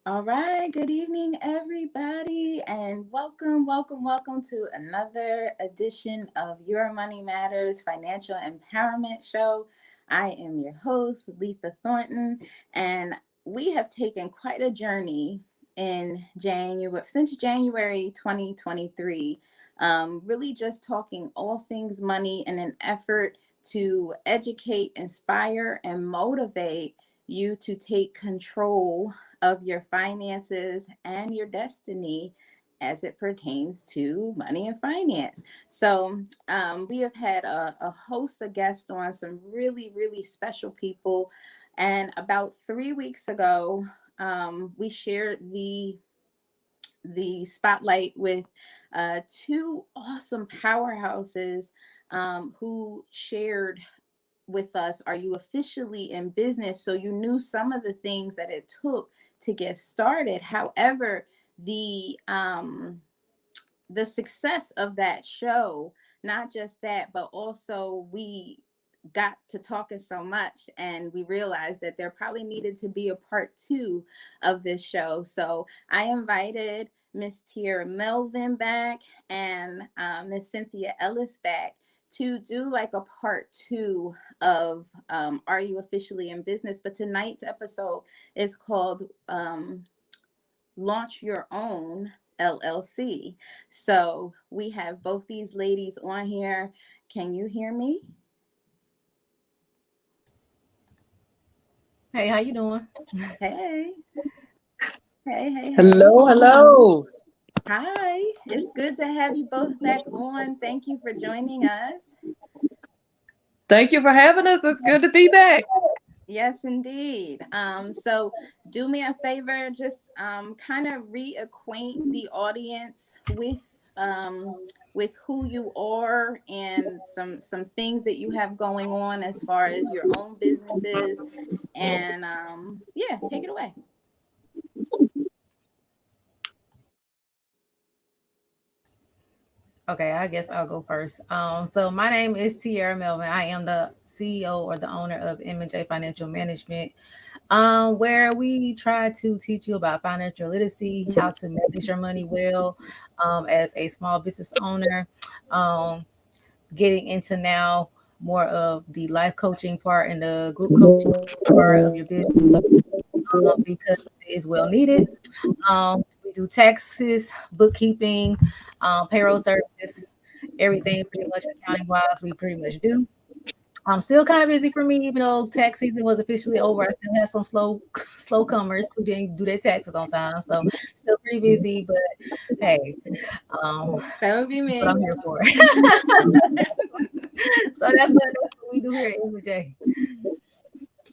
All right, good evening, everybody, and welcome to another edition of Your Money Matters Financial Empowerment Show. I am your host, Letha Thornton, and we have taken quite a journey in January, since January 2023, really just talking all things money in an effort to educate, inspire, and motivate you to take control of your finances and your destiny as it pertains to money and finance. So, we have had a host of guests on, some really special people. And about 3 weeks ago, we shared the spotlight with two awesome powerhouses who shared with us, are you officially in business? So you knew some of the things that it took to get started. However, the success of that show, not just that, but also we got to talking so much and we realized that there probably needed to be a part 2 of this show. So I invited Miss Tiara Melvin back and Miss Cynthia Ellis back to do like a part 2 of Are You Officially in Business? But tonight's episode is called Launch Your Own LLC. So we have both these ladies on here. Can you hear me? Hey, how you doing? Hey, hey. Hello, hello. Hi, it's good to have you both back on. Thank you for joining us. Thank you for having us. It's good to be back. Yes, indeed. So do me a favor, just kind of reacquaint the audience um, with who you are and some things that you have going on as far as your own businesses. And yeah, take it away. Okay, I guess I'll go first. So my name is Tiara Melvin. I am the CEO or the owner of M&J Financial Management, where we try to teach you about financial literacy, how to manage your money well, as a small business owner. Um, Getting into now more of the life coaching part and the group coaching part of your business, because it is well needed. We do taxes, bookkeeping, payroll services, everything pretty much accounting wise. We pretty much do. I'm still kind of busy for me, even though tax season was officially over. I still have some slow comers who didn't do their taxes on time, so still pretty busy. But hey, That would be that's what me. I'm here for. So that's what we do here at MJ.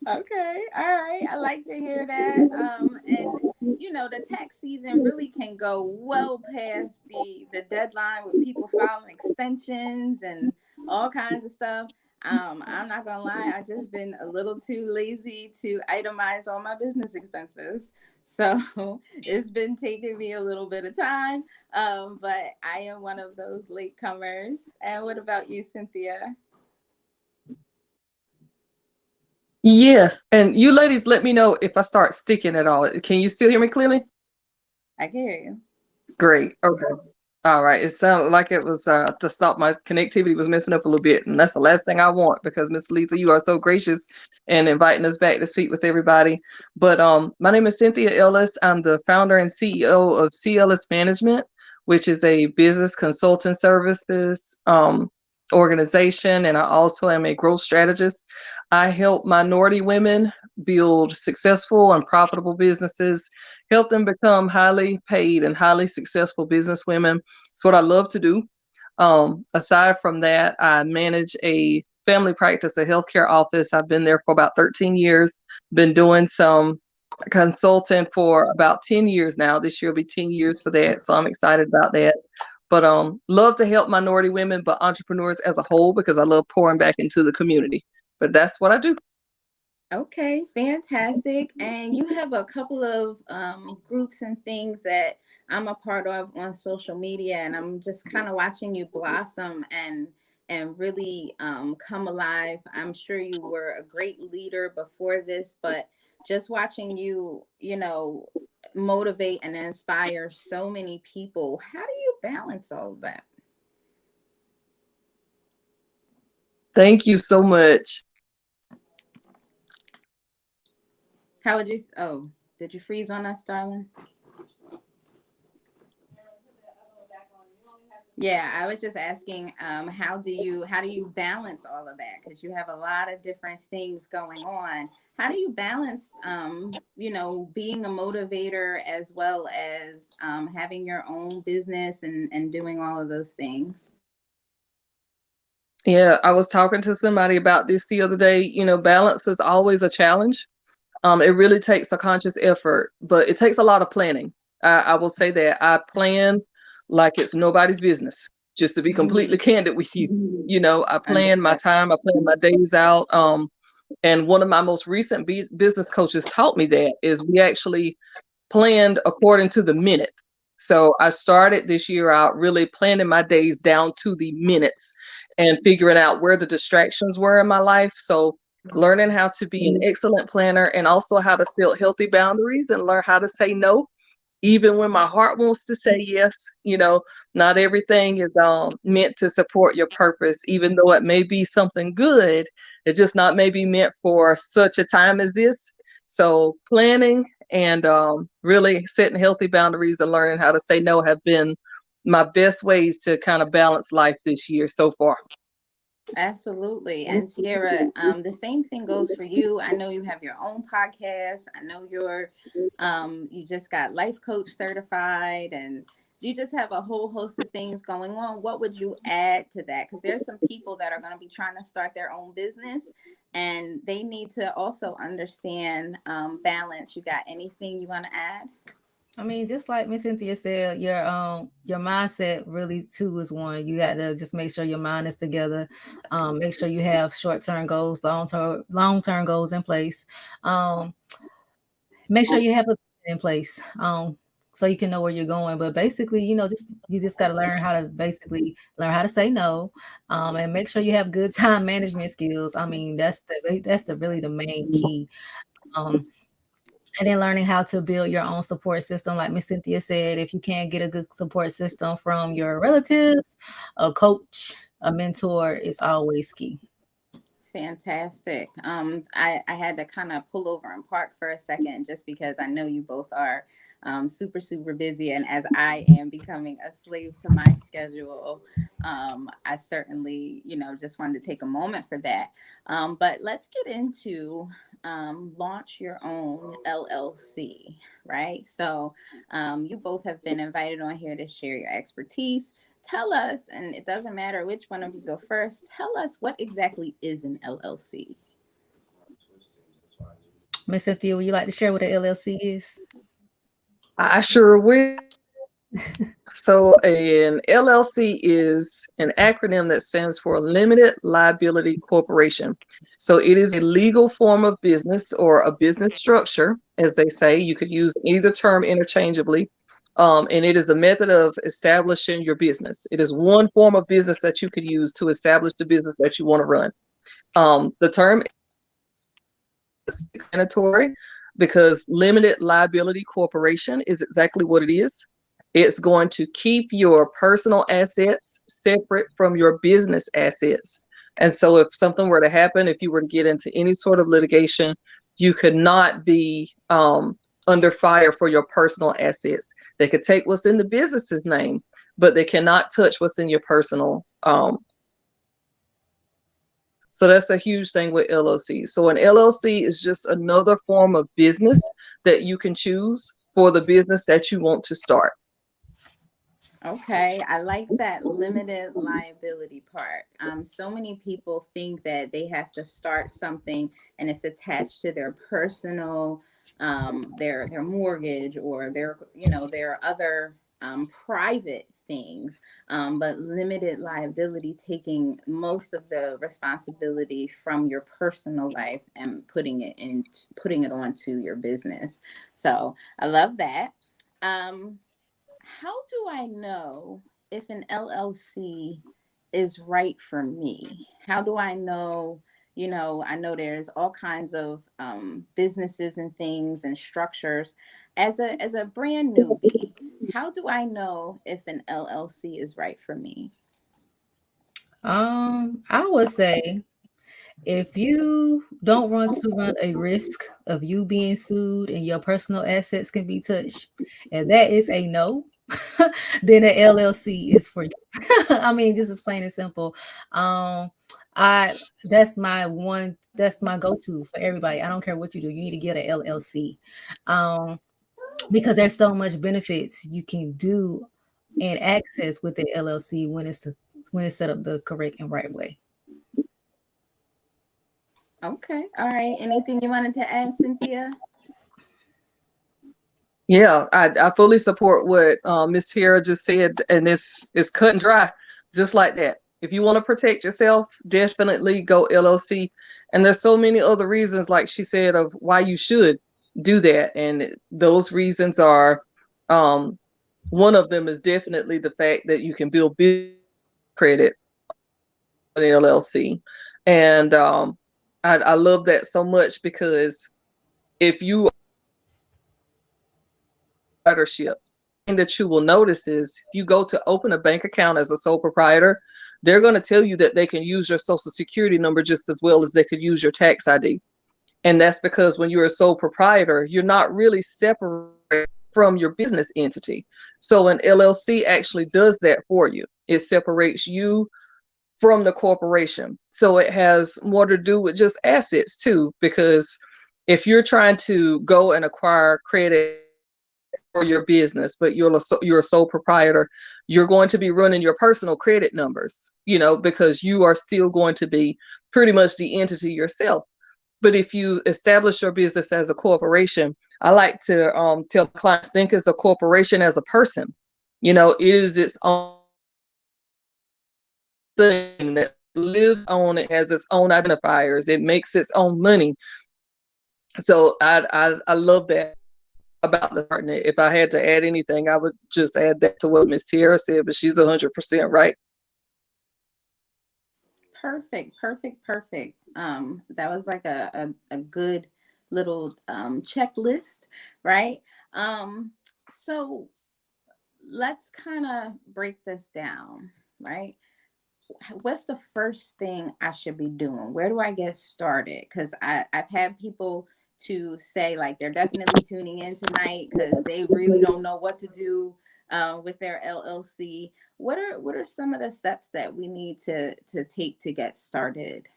Okay, all right. I like to hear that. And you know, the tax season really can go well past the deadline with people filing extensions and all kinds of stuff. I'm not gonna lie, I've just been a little too lazy to itemize all my business expenses. So it's been taking me a little bit of time. But I am one of those latecomers. And what about you, Cynthia? Yes, and you ladies, let me know if I start sticking at all. Can you still hear me clearly? I can hear you. Great. Okay. All right. It sounded like it was to stop my connectivity was messing up a little bit, and that's the last thing I want because Miss Letha, you are so gracious and inviting us back to speak with everybody. But my name is Cynthia Ellis. I'm the founder and CEO of Ellis Management, which is a business consulting services organization, and I also am a growth strategist. I help minority women build successful and profitable businesses, help them become highly paid and highly successful business women. It's what I love to do. Aside from that, I manage a family practice, a healthcare office. I've been there for about 13 years, been doing some consulting for about 10 years now. This year will be 10 years for that. So I'm excited about that. But love to help minority women, but entrepreneurs as a whole because I love pouring back into the community. But that's what I do. Okay, fantastic. And you have a couple of groups and things that I'm a part of on social media, and I'm just kind of watching you blossom and really come alive. I'm sure you were a great leader before this, but just watching you, you know, motivate and inspire so many people. How do you balance all of that? Thank you so much. How would you? Oh, did you freeze on us, darling? Yeah, I was just asking, how do you balance all of that? Because you have a lot of different things going on. How do you balance, being a motivator as well as having your own business and doing all of those things? Yeah, I was talking to somebody about this the other day. Balance is always a challenge. It really takes a conscious effort, but it takes a lot of planning. I will say that I plan like it's nobody's business, just to be completely candid with you. I plan my Understood. time, I plan my days out. And one of my most recent business coaches taught me that is we actually planned according to the minute. So I started this year out really planning my days down to the minutes and figuring out where the distractions were in my life. So learning how to be an excellent planner and also how to set healthy boundaries and learn how to say no even when my heart wants to say yes. Not everything is meant to support your purpose, even though it may be something good. It's just not maybe meant for such a time as this. So planning and really setting healthy boundaries and learning how to say no have been my best ways to kind of balance life this year so far. Absolutely. And Sierra, the same thing goes for you. I know you have your own podcast. I know you just got life coach certified, and you just have a whole host of things going on. What would you add to that? Because there's some people that are going to be trying to start their own business, and they need to also understand balance. You got anything you want to add? I mean, just like Miss Cynthia said, your mindset really too is one. You got to just make sure your mind is together. Make sure you have short term goals, long term goals in place. Um, Make sure you have a plan in place. So you can know where you're going. But basically, you just got to learn how to say no, and make sure you have good time management skills. I mean, that's the really the main key. Um, and then learning how to build your own support system, like Miss Cynthia said, if you can't get a good support system from your relatives, a coach, a mentor is always key. Fantastic. I had to kind of pull over and park for a second just because I know you both are super, super busy. And as I am becoming a slave to my schedule, I certainly, just wanted to take a moment for that. But let's get into launch your own LLC, right? So you both have been invited on here to share your expertise. Tell us, and it doesn't matter which one of you go first, tell us what exactly is an LLC. Miss Cynthia, would you like to share what an LLC is? I sure will. So an LLC is an acronym that stands for Limited Liability Corporation. So it is a legal form of business or a business structure, as they say. You could use either term interchangeably. And it is a method of establishing your business. It is one form of business that you could use to establish the business that you want to run. The term is explanatory because limited liability corporation is exactly what it is. It's going to keep your personal assets separate from your business assets. And so if something were to happen, if you were to get into any sort of litigation, you could not be under fire for your personal assets. They could take what's in the business's name, but they cannot touch what's in your personal. So that's a huge thing with LLC. So an LLC is just another form of business that you can choose for the business that you want to start. Okay, I like that limited liability part. So many people think that they have to start something and it's attached to their personal, their mortgage or their other private things. But limited liability taking most of the responsibility from your personal life and putting it onto your business. So I love that. Um, how do I know if an LLC is right for me? How do I know I know there's all kinds of businesses and things and structures. As a brand newbie, how do I know if an LLC is right for me? I would say if you don't want to run a risk of you being sued and your personal assets can be touched, if that is a no, then an LLC is for you. I mean, this is plain and simple. Um, I that's my go-to for everybody. I don't care what you do, you need to get an LLC. Um, because there's so much benefits you can do and access with the LLC when it's set up the correct and right way. Okay. All right. Anything you wanted to add, Cynthia? Yeah, I fully support what Miss Tara just said, and it's cut and dry, just like that. If you want to protect yourself, definitely go LLC. And there's so many other reasons, like she said, of why you should do that. And those reasons are, um, one of them is definitely the fact that you can build business credit on an LLC, and I love that so much because if you proprietorship, thing that you will notice is if you go to open a bank account as a sole proprietor, they're going to tell you that they can use your social security number just as well as they could use your tax ID. And that's because when you're a sole proprietor, you're not really separate from your business entity. So an LLC actually does that for you. It separates you from the corporation. So it has more to do with just assets too, because if you're trying to go and acquire credit for your business, but you're a sole proprietor, you're going to be running your personal credit numbers, because you are still going to be pretty much the entity yourself. But if you establish your business as a corporation, I like to tell clients, think as a corporation as a person. It is its own thing that lives on, it has its own identifiers, it makes its own money. So I love that about the partner. If I had to add anything, I would just add that to what Miss Tierra said, but she's 100% right. Perfect, perfect, perfect. That was like a good little checklist, right? So let's kind of break this down, right? What's the first thing I should be doing? Where do I get started? Because I've had people to say like they're definitely tuning in tonight because they really don't know what to do with their LLC. What are some of the steps that we need to take to get started?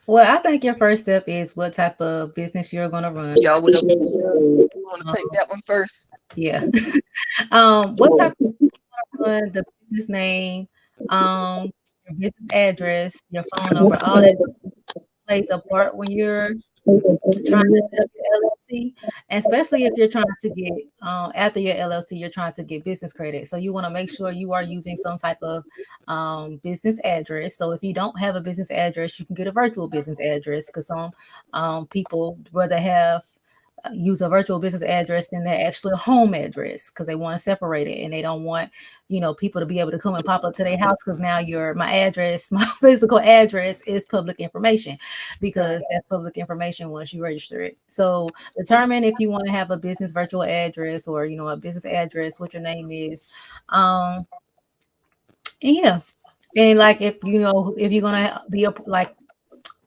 Well, I think your first step is what type of business you're going to run. Y'all would you want to take Um, that one first? yeah. What type of run, the business name, um, your business address, your phone number, all that plays a part when you're trying to set up your LLC, especially if you're trying to get after your LLC, you're trying to get business credit. So you want to make sure you are using some type of business address. So if you don't have a business address, you can get a virtual business address because some people rather have use a virtual business address than their actual home address because they want to separate it and they don't want people to be able to come and pop up to their house because now my address, my physical address is public information because that's public information once you register it. So determine if you want to have a business virtual address or a business address, what your name is. And yeah, and like if you're gonna be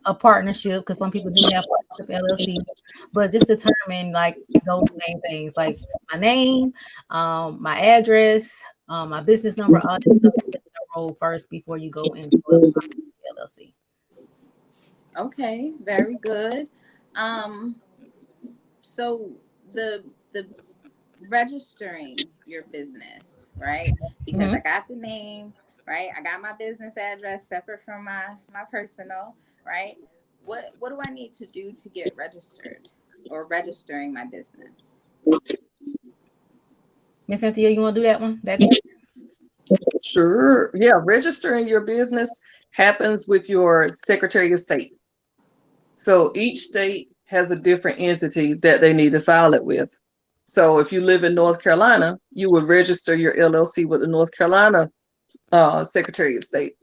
a partnership, because some people do have partnership LLC, but just determine like those main things, like my name, my address, my business number, all this stuff is a roll first before you go into a LLC. Okay, very good. Um, so the registering your business, right? Because Mhm. I got the name, right? I got my business address separate from my personal, right? What do I need to do to get registered or registering my business? Miss Cynthia, you want to do that one? Sure. Yeah, registering your business happens with your Secretary of State. So each state has a different entity that they need to file it with. So if you live in North Carolina, you would register your LLC with the North Carolina Secretary of State.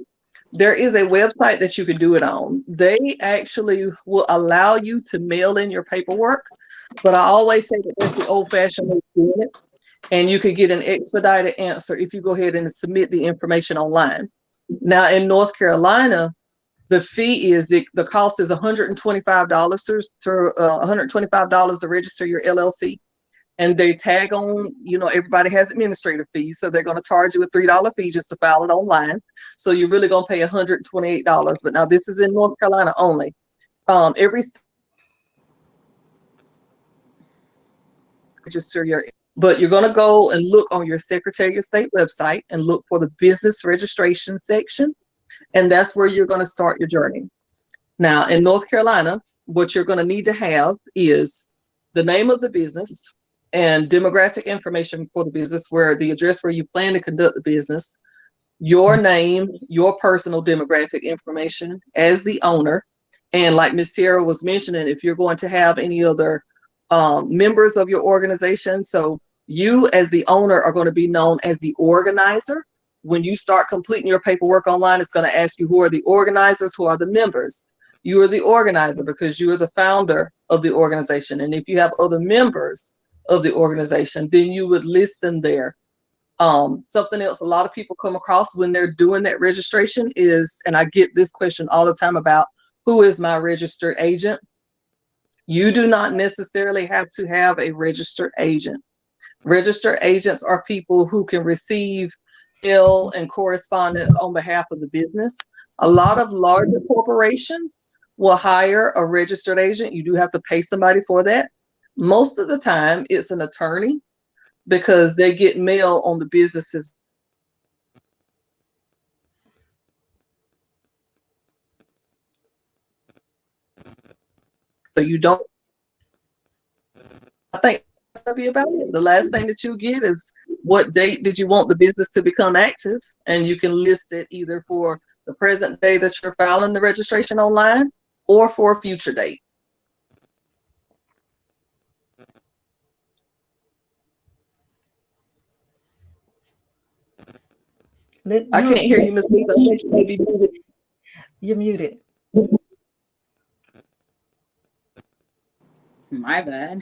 There is a website that you can do it on. They actually will allow you to mail in your paperwork, but I always say that that's the old-fashioned way of doing it. And you could get an expedited answer if you go ahead and submit the information online. Now, in North Carolina, the fee is the cost is $125 to $125 to register your LLC. And they tag on, everybody has administrative fees, so they're going to charge you a $3 fee just to file it online. So you're really going to pay $128. But now this is in North Carolina only. Every register your, but you're going to go and look on your Secretary of State website and look for the business registration section, and that's where you're going to start your journey. Now, in North Carolina, what you're going to need to have is the name of the business and demographic information for the business, where the address where you plan to conduct the business, your name, your personal demographic information as the owner. And like Ms. Tierra was mentioning, if you're going to have any other members of your organization, so you as the owner are going to be known as the organizer. When you start completing your paperwork online, it's going to ask you who are the organizers, who are the members. You are the organizer because you are the founder of the organization. And if you have other members of the organization, then you would list them there. Something else a lot of people come across when they're doing that registration is, and I get this question all the time about who is my registered agent. You do not necessarily have to have a registered agent. Registered agents are people who can receive mail and correspondence on behalf of the business. A lot of larger corporations will hire a registered agent. You do have to pay somebody for that. Most of the time, it's an attorney because they get mail on the businesses. So you don't, I think that's going to be about it. The last thing that you get is what date did you want the business to become active? And you can list it either for the present day that you're filing the registration online or for a future date. I can't hear you, Ms. Lisa. I think you may be muted. You're muted. My bad.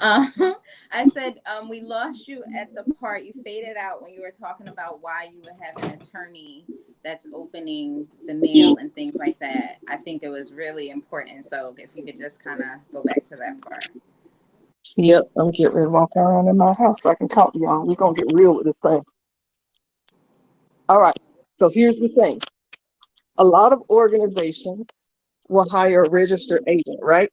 I said we lost you at the part you faded out when you were talking about why you would have an attorney that's opening the mail and things like that. I think it was really important. So if you could just kind of go back to that part. Yep, I'm getting ready to walk around in my house so I can talk to y'all. We're going to get real with this thing. All right, so here's the thing. A lot of organizations will hire a registered agent, right?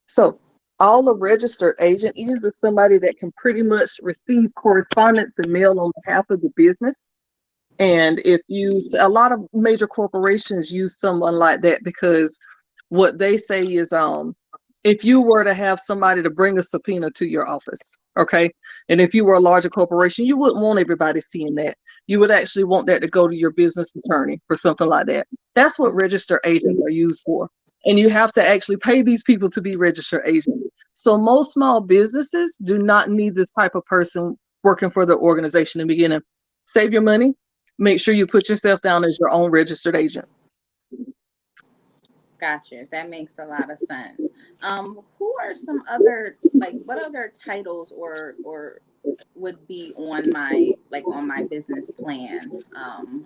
So all a registered agent is somebody that can pretty much receive correspondence and mail on behalf of the business. And a lot of major corporations use someone like that because what they say is, if you were to have somebody to bring a subpoena to your office, okay, and if you were a larger corporation, you wouldn't want everybody seeing that. You would actually want that to go to your business attorney for something like that. That's what registered agents are used for. And you have to actually pay these people to be registered agents. So most small businesses do not need this type of person working for the organization in the beginning. Save your money. Make sure you put yourself down as your own registered agent. Gotcha. That makes a lot of sense. Who are some other, like, what other titles or would be on my business plan?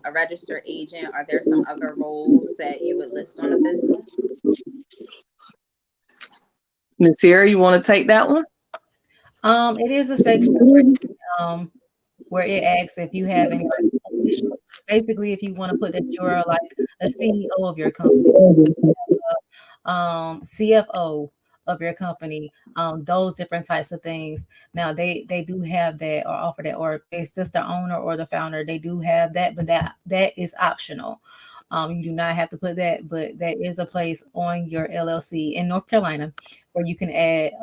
A registered agent. Are there some other roles that you would list on a business? Ms. Sierra, you want to take that one? It is a section where it asks if you have any officials. Basically, if you want to put that you're like a CEO of your company, CFO of your company, those different types of things. Now they do have that or offer that, or it's just the owner or the founder. They do have that, but that is optional. You do not have to put that, but that is a place on your LLC in North Carolina where you can add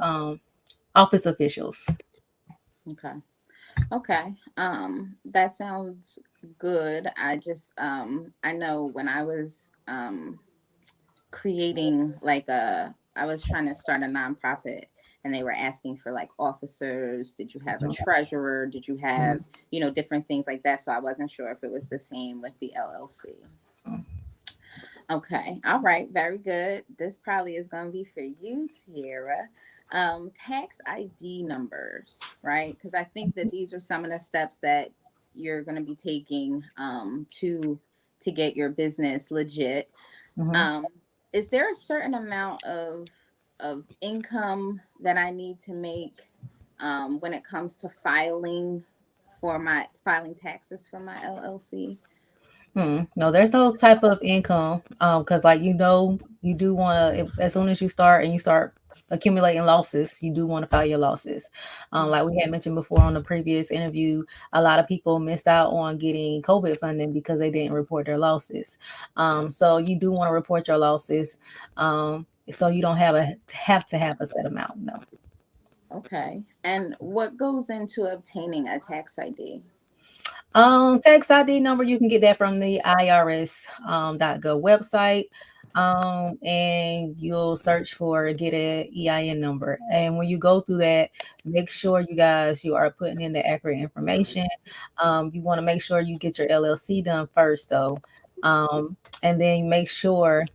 office officials. Okay. That sounds good. I just I know when I was creating I was trying to start a nonprofit and they were asking for like officers. Did you have a treasurer? Did you have, different things like that? So I wasn't sure if it was the same with the LLC. Okay. All right. Very good. This probably is going to be for you, Tiara. Tax ID numbers, right? Because I think that these are some of the steps that you're going to be taking to get your business legit. Mhm. Um, is there a certain amount of income that I need to make when it comes to filing taxes for my LLC? No, there's no type of income. Because like you do want to, as soon as you start and you start accumulating losses, you do want to file your losses. Like we had mentioned before on the previous interview, a lot of people missed out on getting COVID funding because they didn't report their losses. So you do want to report your losses. So you don't have to have a set amount. No. Okay. And what goes into obtaining a tax ID? Tax ID number, you can get that from the IRS .gov website. And you'll search for get a EIN number. And when you go through that, make sure you are putting in the accurate information. You want to make sure you get your LLC done first though. And then make sure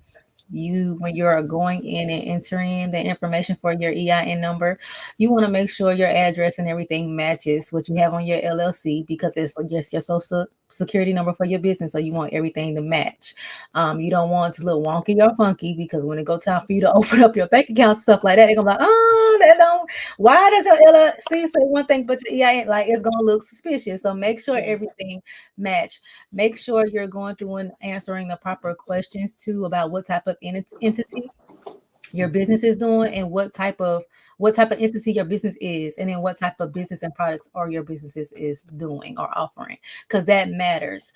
when you're going in and entering the information for your EIN number, you want to make sure your address and everything matches what you have on your LLC because it's just your social security number for your business. So you want everything to match. You don't want it to look wonky or funky because when it go time for you to open up your bank account, stuff like that, they're gonna be like, oh, that don't. Why does your LLC say one thing but your EIN like it's gonna look suspicious? So make sure everything match. Make sure you're going through and answering the proper questions too about what type of entity your business is doing and what type of entity your business is, and then what type of business and products or your businesses is doing or offering, because that matters.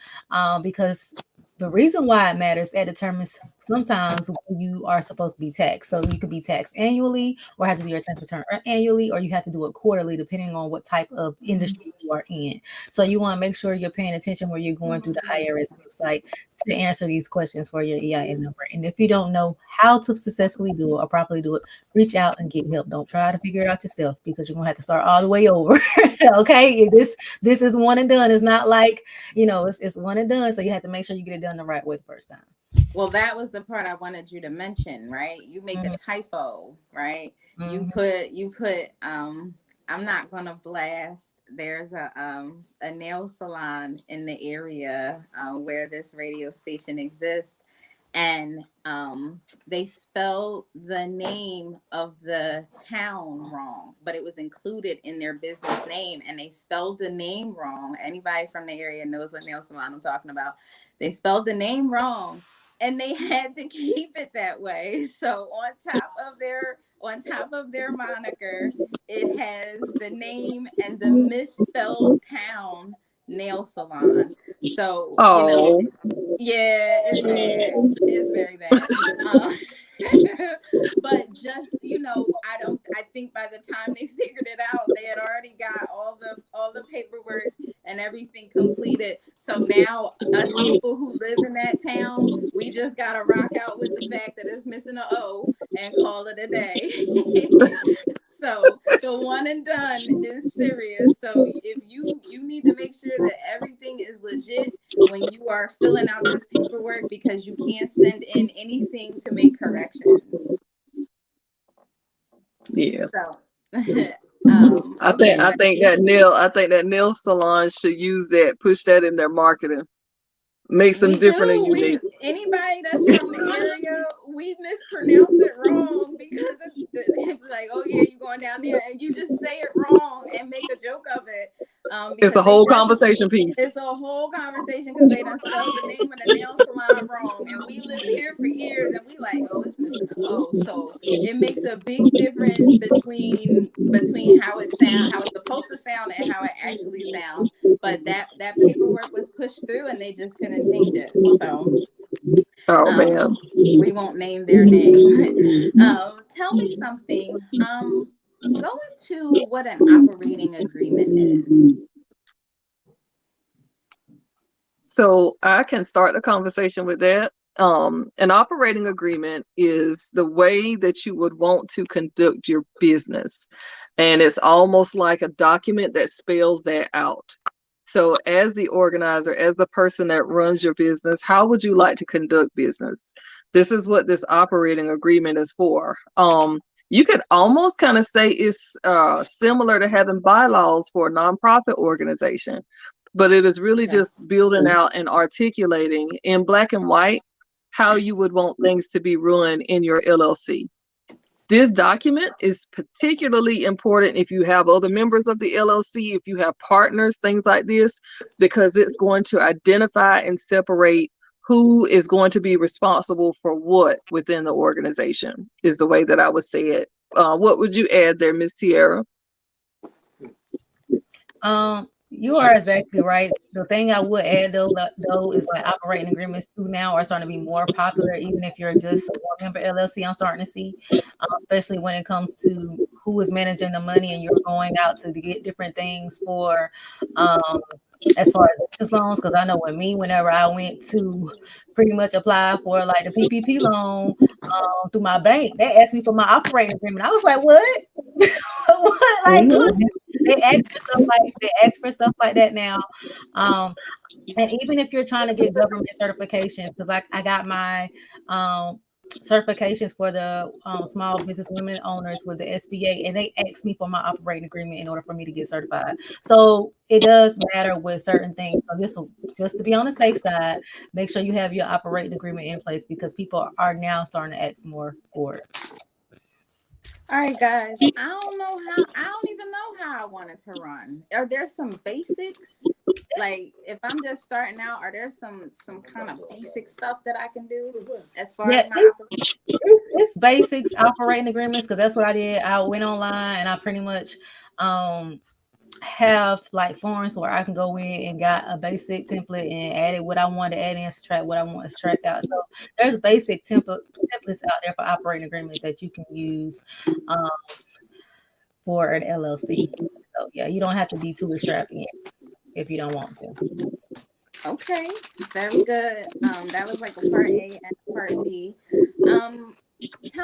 Because the reason why it matters, that determines sometimes when you are supposed to be taxed. So you could be taxed annually or have to do your tax return annually, or you have to do it quarterly depending on what type of industry you are in. So you want to make sure you're paying attention when you're going through the IRS website to answer these questions for your EIN number. And if you don't know how to successfully do it or properly do it, reach out and get help. Don't try to figure it out yourself because you're gonna have to start all the way over. Okay, this is one and done. It's not like it's one and done. So you have to make sure you get it done the right way the first time. Well, that was the part I wanted you to mention, right? You make a Mhm, typo, right? You mhm. put you put I'm not gonna blast. There's a nail salon in the area where this radio station exists, and they spelled the name of the town wrong, but it was included in their business name, and they spelled the name wrong. Anybody from the area knows what nail salon I'm talking about. They spelled the name wrong, and they had to keep it that way. So on top of their moniker, it has the name and the misspelled town nail salon. So, Oh, yeah, it's bad. It's very bad. Um, but just I think by the time they figured it out, they had already got all the paperwork and everything completed. So now us people who live in that town, we just gotta rock out with the fact that it's missing an O and call it a day. So the one and done is serious. So if you need to make sure that everything is legit when you are filling out this paperwork, because you can't send in anything to make corrections. yeah. So I think okay. I think that nail salon should use that, push that in their marketing, makes them We different and do. unique. Anybody that's from the area, we mispronounce it wrong because it's like, oh yeah, you going down there, and you just say it wrong and make a joke of it. It's Because a they whole definitely, conversation piece. it's a whole conversation because they done spelled the name of the nail salon wrong, and we lived here for years, and we like, oh, it's missing an O. So it makes a big difference between how it's supposed to sound and how it actually sounds. But that paperwork was pushed through, and they just couldn't change it. So Oh um, man. we won't name their name. Tell me something. Go into what an operating agreement is. So I can start the conversation with that. An operating agreement is the way that you would want to conduct your business. And it's almost like a document that spells that out. So as the organizer, as the person that runs your business, how would you like to conduct business? This is what this operating agreement is for. You could almost kind of say it's similar to having bylaws for a nonprofit organization, but it is really Okay. just building out and articulating in black and white how you would want things to be run in your LLC. This document is particularly important if you have other members of the LLC, if you have partners, things like this, because it's going to identify and separate who is going to be responsible for what within the organization, is the way that I would say it. What would you add there, Miss Tierra? You are exactly right. The thing I would add though is like operating agreements too now are starting to be more popular, even if you're just a one member LLC. I'm starting to see, especially when it comes to who is managing the money and you're going out to get different things for, as far as business loans. Because I know whenever I went to pretty much apply for like the PPP loan through my bank, they asked me for my operating agreement. I was like, what? What? Like, they ask for stuff like that now. And even if you're trying to get government certifications, because I got my certifications for the small business women owners with the SBA, and they asked me for my operating agreement in order for me to get certified. So it does matter with certain things. So just to be on the safe side, make sure you have your operating agreement in place, because people are now starting to ask more for it. All right, guys. I don't even know how I want it to run. Are there some basics? Like, if I'm just starting out, are there some kind of basic stuff that I can do as far as my it's basics operating agreements, because that's what I did. I went online and I pretty much have like forms where I can go in and got a basic template and added what I want to add in, subtract what I want to subtract out. So there's basic templates out there for operating agreements that you can use for an LLC. So yeah, you don't have to be too extravagant if you don't want to. Okay, very good. That was like a part A and part B. Tell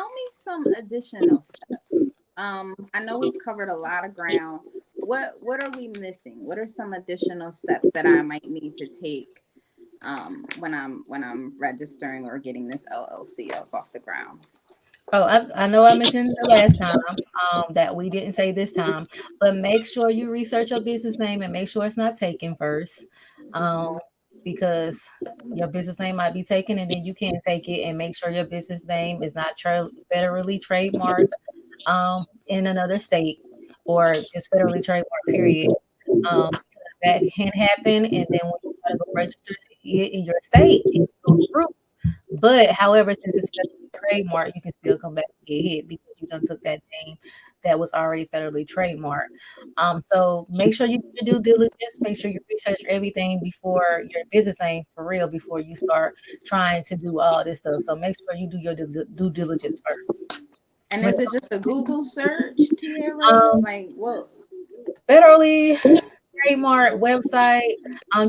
me some additional steps. I know we've covered a lot of ground. What are we missing? What are some additional steps that I might need to take when I'm registering or getting this LLC off the ground? Oh, I know I mentioned the last time that we didn't say this time, but make sure you research your business name and make sure it's not taken first, because your business name might be taken and then you can't take it. And make sure your business name is not federally trademarked in another state, or just federally trademarked, period. That can happen, and then when you try to go register it in your state, it goes through. But however, since it's federally trademarked, you can still come back and get hit because you done took that name that was already federally trademarked. So make sure you do your due diligence. Make sure you research everything before your business name for real, before you start trying to do all this stuff. So make sure you do your due diligence first. And is it just a Google search, Tierra? Like, what? Federally trademark website.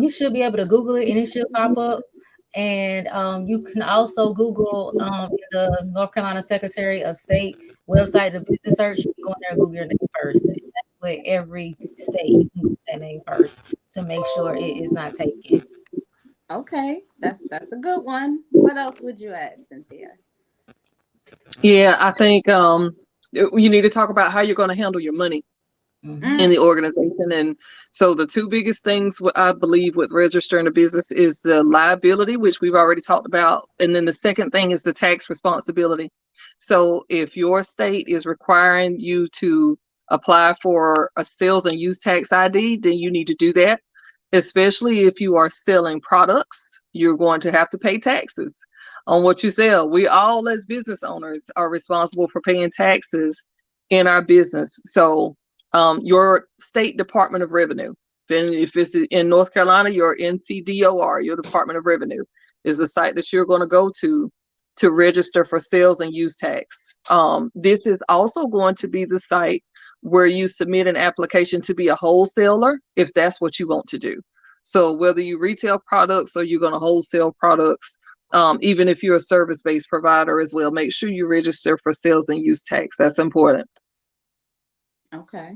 You should be able to Google it and it should pop up. And you can also Google the North Carolina Secretary of State website, the business search. You can go in there and Google your name first. That's where every state you can Google that name first to make sure it is not taken. Okay, that's a good one. What else would you add, Cynthia? Yeah, I think you need to talk about how you're going to handle your money in the organization. And so the two biggest things I believe with registering a business is the liability, which we've already talked about. And then the second thing is the tax responsibility. So if your state is requiring you to apply for a sales and use tax ID, then you need to do that. Especially if you are selling products, you're going to have to pay taxes on what you sell. We all, as business owners, are responsible for paying taxes in our business. So your state Department of Revenue, then if it's in North Carolina, your NCDOR, your Department of Revenue, is the site that you're going to go to register for sales and use tax. This is also going to be the site where you submit an application to be a wholesaler, if that's what you want to do. So whether you retail products or you're going to wholesale products, even if you're a service-based provider as well, make sure you register for sales and use tax. That's important. Okay.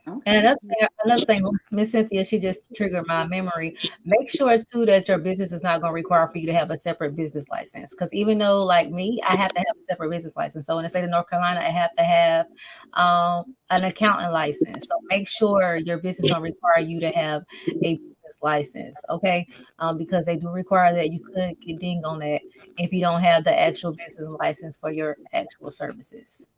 And Okay. another thing, Miss Cynthia, she just triggered my memory. Make sure too that your business is not going to require for you to have a separate business license. Because even though, like me, I have to have a separate business license. So in the state of North Carolina, I have to have an accountant license. So make sure your business don't require you to have a business license, okay? Because they do require that. You could get dinged on that if you don't have the actual business license for your actual services.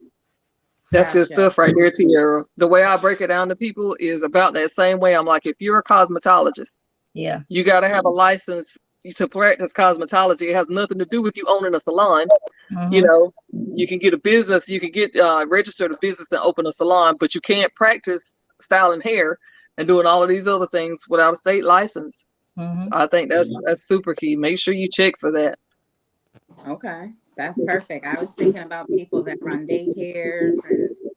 That's good Gotcha. stuff right there, Tiara. The way I break it down to people is about that same way. I'm like, if you're a cosmetologist, Yeah. you got to have a license to practice cosmetology. It has nothing to do with you owning a salon. You Mm-hmm. know, you can get a business, you can get registered a business and open a salon, but you can't practice styling hair and doing all of these other things without a state license. Mm-hmm. I think that's super key. Make sure you check for that. Okay, that's perfect. I was thinking about people that run daycares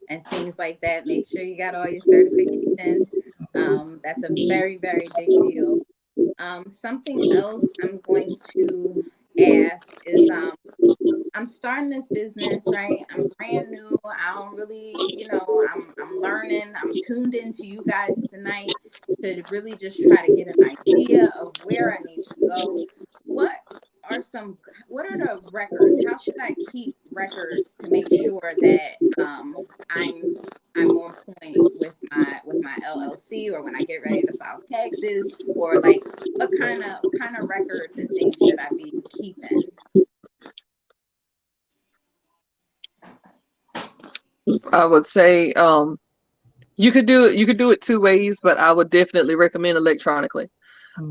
and things like that. Make sure you got all your certifications. That's a very, very big deal. Something else I'm going to ask is I'm starting this business, right? I'm brand new. I don't really, I'm learning. I'm tuned into you guys tonight to really just try to get an idea of where I need to go. What are some what are the records? How should I keep records to make sure that I'm on point with my LLC, or when I get ready to file taxes, or like what kind of records and things should I be keeping? I would say you could do it two ways, but I would definitely recommend electronically.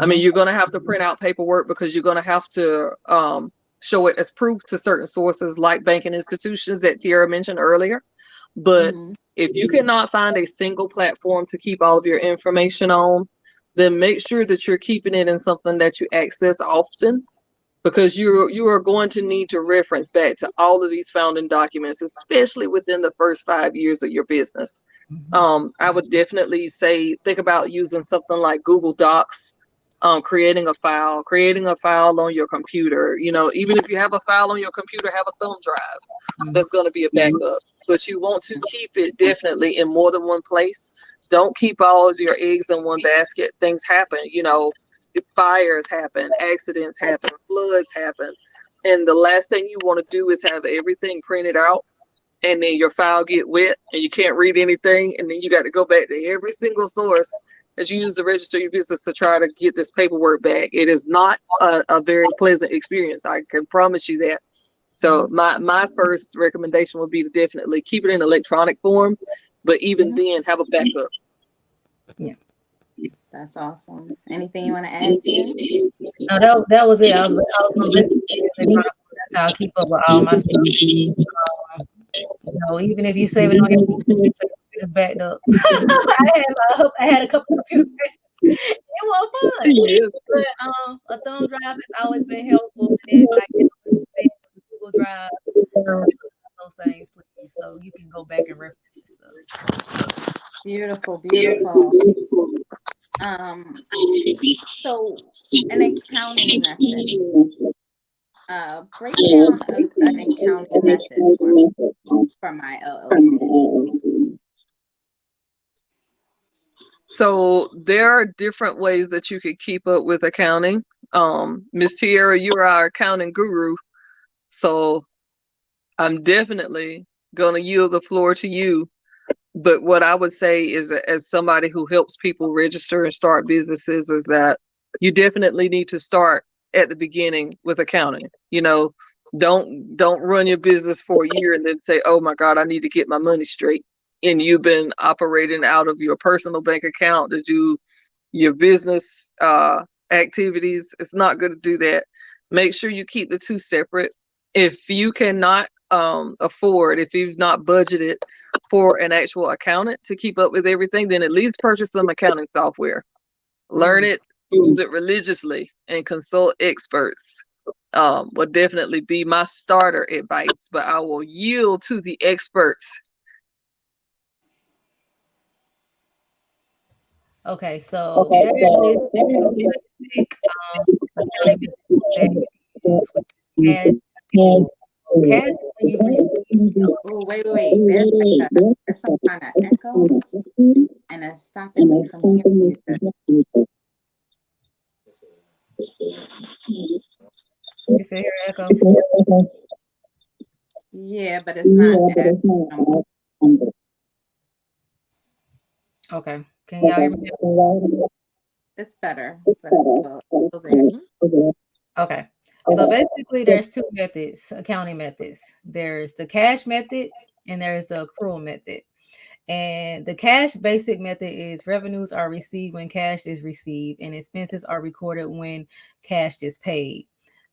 I mean, Mm-hmm. you're going to have to print out paperwork because you're going to have to show it as proof to certain sources like banking institutions that Tiara mentioned earlier. But Mm-hmm. if you cannot find a single platform to keep all of your information on, then make sure that you're keeping it in something that you access often, because you are going to need to reference back to all of these founding documents, especially within the first 5 years of your business. Mm-hmm. I would definitely say think about using something like Google Docs, creating a file on your computer. Even if you have a file on your computer, have a thumb drive. Mm-hmm. That's going to be a backup. But you want to keep it definitely in more than one place. Don't keep all of your eggs in one basket. Things happen. Fires happen, accidents happen, floods happen. And the last thing you want to do is have everything printed out and then your file get wet and you can't read anything, and then you got to go back to every single source that you use to register your business to try to get this paperwork back. It is not a very pleasant experience. I can promise you that. So my first recommendation would be to definitely keep it in electronic form, but even Mm-hmm. then have a backup. Yeah. That's awesome. Anything you want to add, Tia? No, that was it. I was gonna listen to the electronic. That's how I keep up with all my stuff. Even if you save it on your make sure your computer's backed up. I had a couple of computer crashes. It was fun. Yeah. But a thumb drive has always been helpful. And then like Google Drive, those things, please. So you can go back and reference your stuff. Beautiful, beautiful. Um, so an accounting method. Break down an accounting method for my LLC. So there are different ways that you could keep up with accounting. Miss Tierra, you are our accounting guru, so I'm definitely gonna yield the floor to you. But what I would say is, as somebody who helps people register and start businesses, is that you definitely need to start at the beginning with accounting. Don't run your business for a year and then say, "Oh my God, I need to get my money straight." And you've been operating out of your personal bank account to do your business activities. It's not good to do that. Make sure you keep the two separate. If you cannot afford, if you've not budgeted for an actual accountant to keep up with everything, then at least purchase some accounting software. Learn Mm, it, use it religiously, and consult experts. Will definitely be my starter advice, but I will yield to the experts. Okay, so there is two basic accounting methods that you use, which is cash and cash when you've received. Oh, wait. There's some kind of echo, and it's stopping me from hearing you good. You still hear echo? Yeah, but it's not as. Okay. Can y'all hear me now? It's better, but it's still there. Okay. So basically there's two methods, accounting methods. There's the cash method and there's the accrual method. And the cash basic method is revenues are received when cash is received and expenses are recorded when cash is paid.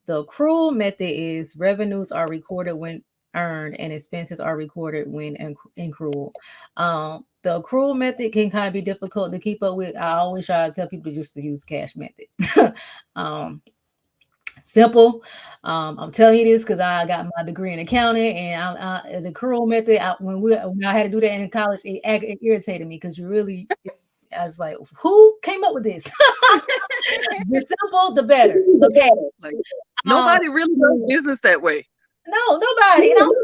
The accrual method is revenues are recorded when earned and expenses are recorded when accrual. The accrual method can kind of be difficult to keep up with. I always try to tell people just to use cash method. Simple. I'm telling you this because I got my degree in accounting, and the accrual method. When I had to do that in college, it irritated me because I was like, who came up with this? The simple, the better. Okay. Like, nobody really does business that way. No, nobody. And I was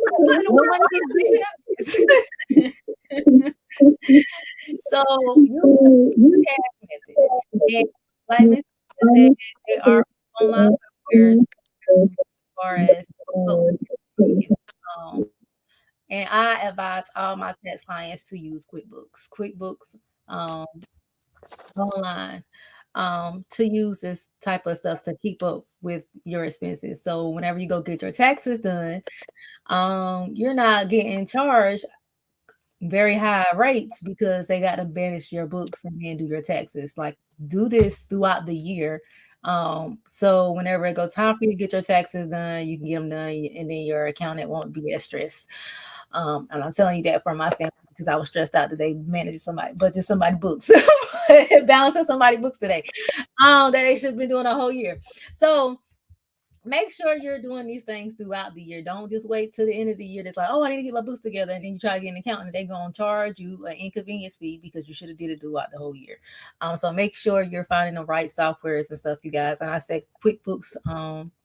like, so you the cash method. And like Ms. said, there are online softwares as far as and I advise all my tax clients to use QuickBooks online to use this type of stuff to keep up with your expenses. So whenever you go get your taxes done, you're not getting charged very high rates because they got to manage your books and then do your taxes. Like do this throughout the year. So whenever it go time for you to get your taxes done, you can get them done and then your accountant won't be as stressed. And I'm telling you that from my standpoint because I was stressed out today managing budgeting somebody's books, balancing somebody's books today, that they should have been doing a whole year. So make sure you're doing these things throughout the year. Don't just wait till the end of the year. That's like, oh, I need to get my books together. And then you try to get an accountant. They're going to charge you an inconvenience fee because you should have did it throughout the whole year. So make sure you're finding the right softwares and stuff, you guys. And I said QuickBooks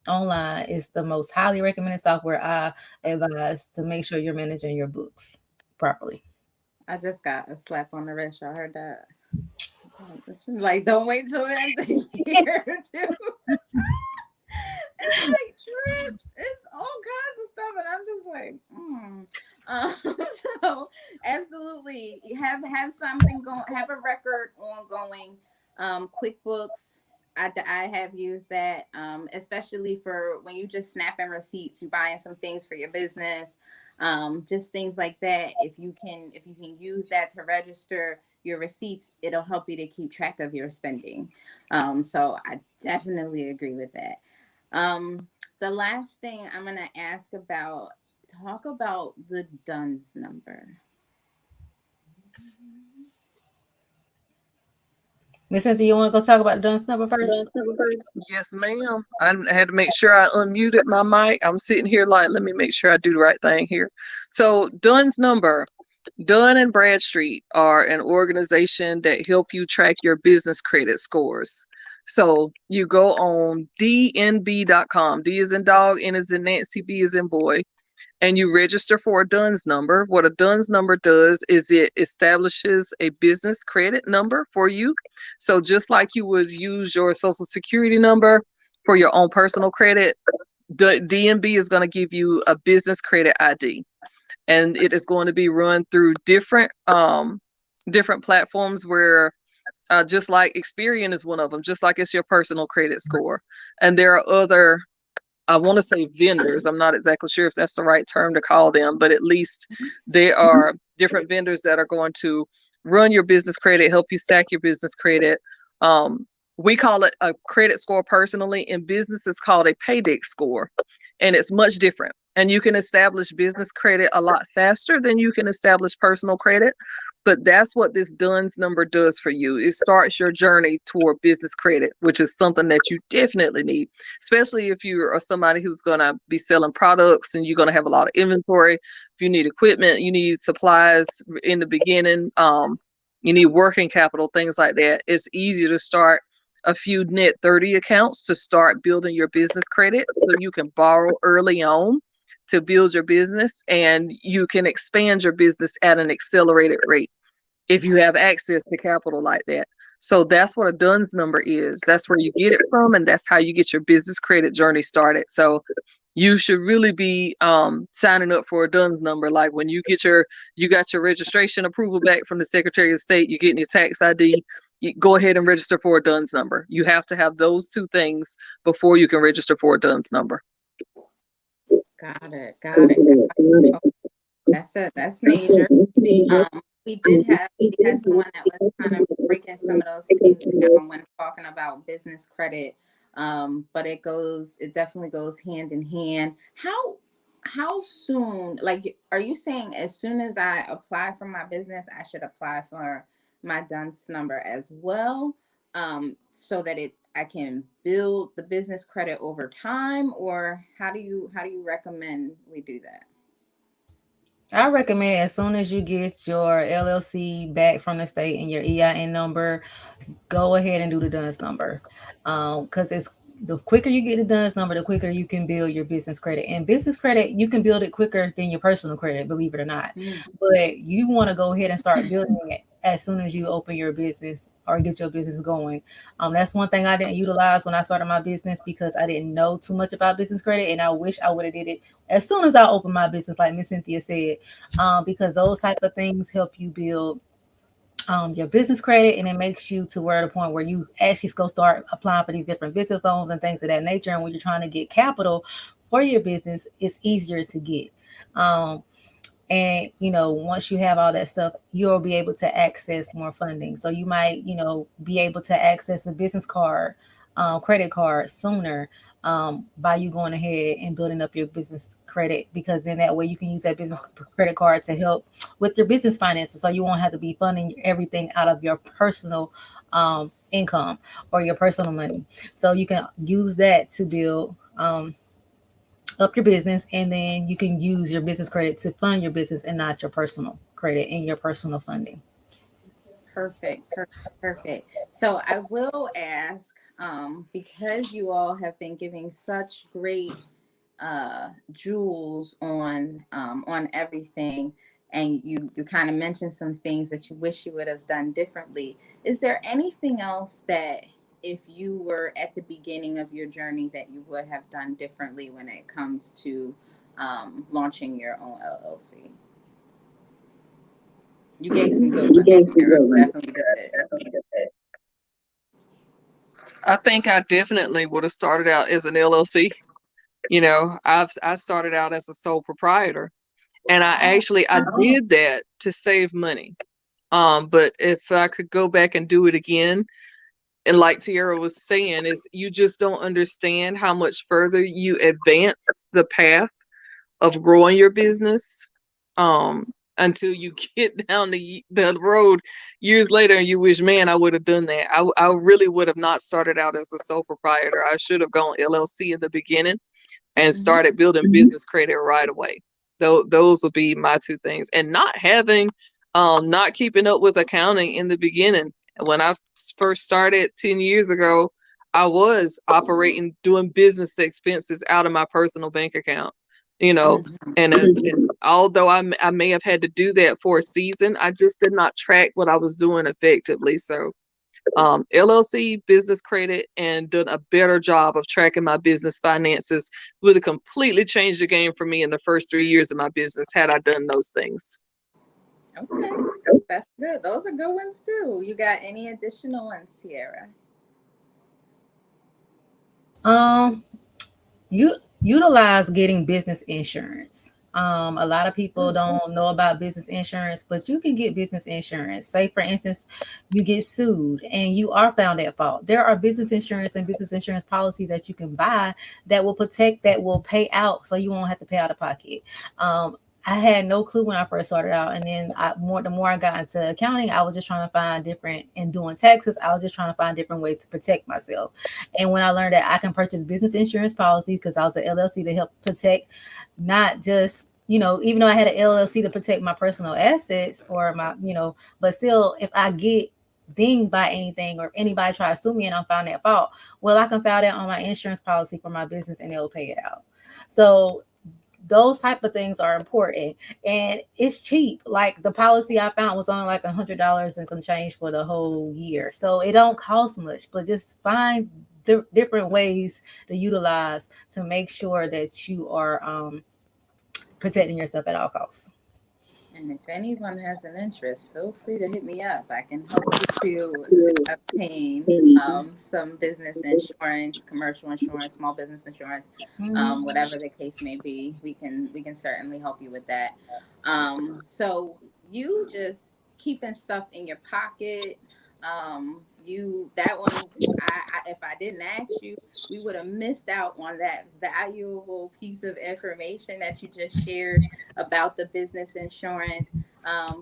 online is the most highly recommended software I advise to make sure you're managing your books properly. I just got a slap on the wrist. Y'all heard that? Like, don't wait till the end of the year, too. It's like trips, it's all kinds of stuff, and I'm just like, so absolutely have something going, have a record ongoing. QuickBooks, I have used that, especially for when you just snapping receipts, you buying some things for your business, just things like that. If you can use that to register your receipts, it'll help you to keep track of your spending. So I definitely agree with that. The last thing I'm going to ask about, talk about the DUNS number. Miss Cynthia, you want to go talk about the DUNS number first? Yes, ma'am. I had to make sure I unmuted my mic. I'm sitting here like, let me make sure I do the right thing here. So DUNS number, Dun and Bradstreet are an organization that help you track your business credit scores. So you go on dnb.com. D is in dog, N is in Nancy, B is in boy, and you register for a DUNS number. What a DUNS number does is it establishes a business credit number for you. So just like you would use your social security number for your own personal credit, DNB is going to give you a business credit ID. And it is going to be run through different platforms where just like Experian is one of them, just like it's your personal credit score. And there are other, I want to say vendors. I'm not exactly sure if that's the right term to call them, but at least there are different vendors that are going to run your business credit, help you stack your business credit. We call it a credit score personally. In business, it's called a paydex score, and it's much different. And you can establish business credit a lot faster than you can establish personal credit. But that's what this DUNS number does for you. It starts your journey toward business credit, which is something that you definitely need, especially if you are somebody who's going to be selling products and you're going to have a lot of inventory. If you need equipment, you need supplies in the beginning, you need working capital, things like that. It's easier to start a few net 30 accounts to start building your business credit so you can borrow early on. to build your business, and you can expand your business at an accelerated rate if you have access to capital like that. So that's what a DUNS number is. That's where you get it from, and that's how you get your business credit journey started. So you should really be signing up for a DUNS number. Like when you got your registration approval back from the Secretary of State, you're getting your tax ID, you go ahead and register for a DUNS number. You have to have those two things before you can register for a DUNS number. Got it. Oh, that's major. We had someone that was kind of breaking some of those things down when talking about business credit. But it definitely goes hand in hand. How soon, like, are you saying as soon as I apply for my business, I should apply for my DUNS number as well? So that I can build the business credit over time, or how do you recommend we do that? I recommend as soon as you get your LLC back from the state and your EIN number, go ahead and do the DUNS number. Because it's the quicker you get the DUNS number, the quicker you can build your business credit. And business credit, you can build it quicker than your personal credit, believe it or not. But you want to go ahead and start building it as soon as you open your business or get your business going. That's one thing I didn't utilize when I started my business because I didn't know too much about business credit, and I wish I would have did it as soon as I opened my business, like Miss Cynthia said, because those type of things help you build your business credit, and it makes you to where the point where you actually go start applying for these different business loans and things of that nature. And when you're trying to get capital for your business, it's easier to get. And, once you have all that stuff, you'll be able to access more funding. So you might, be able to access a business card, credit card sooner by you going ahead and building up your business credit, because then that way you can use that business credit card to help with your business finances. So you won't have to be funding everything out of your personal income or your personal money. So you can use that to build up your business, and then you can use your business credit to fund your business and not your personal credit and your personal funding. Perfect. So I will ask, because you all have been giving such great jewels on everything, and you kind of mentioned some things that you wish you would have done differently. Is there anything else that, if you were at the beginning of your journey, that you would have done differently when it comes to launching your own LLC? You gave some good ones. Definitely did. I think I definitely would have started out as an LLC. I started out as a sole proprietor, and I did that to save money. But if I could go back and do it again, and like Tiara was saying, is you just don't understand how much further you advance the path of growing your business until you get down the road years later and you wish, man, I would have done that. I really would have not started out as a sole proprietor. I should have gone LLC in the beginning and started building business credit right away. Those would be my two things. And not keeping up with accounting in the beginning. When I first started 10 years ago, I was doing business expenses out of my personal bank account, and although I may have had to do that for a season, I just did not track what I was doing effectively. So LLC, business credit, and done a better job of tracking my business finances would have completely changed the game for me in the first 3 years of my business had I done those things. Okay, that's good. Those are good ones too. You got any additional ones, Tiara? You utilize getting business insurance. A lot of people don't know about business insurance, but you can get business insurance. Say, for instance, you get sued and you are found at fault. There are business insurance and business insurance policies that you can buy that will protect, that will pay out, so you won't have to pay out of pocket. I had no clue when I first started out, and then the more I got into accounting, I was just trying to find and doing taxes, I was just trying to find different ways to protect myself. And when I learned that I can purchase business insurance policies, because I was an LLC to help protect, not just, even though I had an LLC to protect my personal assets or my, but still, if I get dinged by anything or anybody try to sue me and I'm found at fault, well, I can file that on my insurance policy for my business and it'll pay it out. So those type of things are important, and it's cheap. Like the policy I found was only like $100 and some change for the whole year, so it don't cost much. But just find different ways to utilize to make sure that you are protecting yourself at all costs. And if anyone has an interest, feel free to hit me up. I can help you to obtain some business insurance, commercial insurance, small business insurance, Mhm. whatever the case may be. We can certainly help you with that. So you just keeping stuff in your pocket. You that one. If I didn't ask you, we would have missed out on that valuable piece of information that you just shared about the business insurance,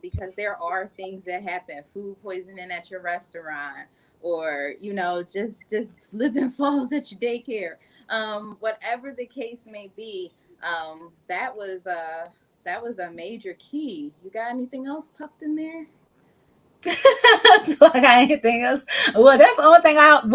because there are things that happen, food poisoning at your restaurant, or just slip and falls at your daycare, whatever the case may be. That was a major key. You got anything else tucked in there? So I got anything else? Well, that's the only thing that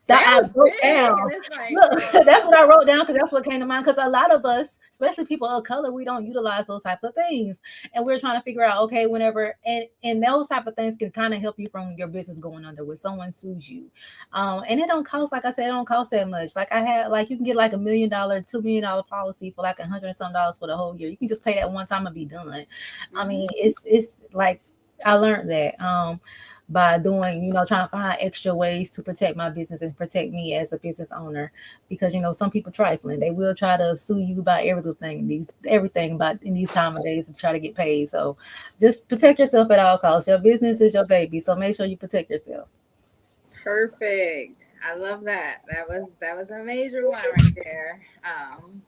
That I was wrote big, and down. it's like, Look, that's what I wrote down because that's what came to mind. Because a lot of us, especially people of color, we don't utilize those type of things, and we're trying to figure out, okay, whenever and those type of things can kind of help you from your business going under when someone sues you, and it don't cost, like I said, it don't cost that much. Like I had, like you can get like $1 million, $2 million policy for like $100 and some for the whole year. You can just pay that one time and be done. I mhm. mean, it's like I learned that by doing, trying to find extra ways to protect my business and protect me as a business owner. Because some people trifling, they will try to sue you about everything about in these time of days to try to get paid. So just protect yourself at all costs. Your business is your baby, so make sure you protect yourself. Perfect. I love that. That was a major one right there.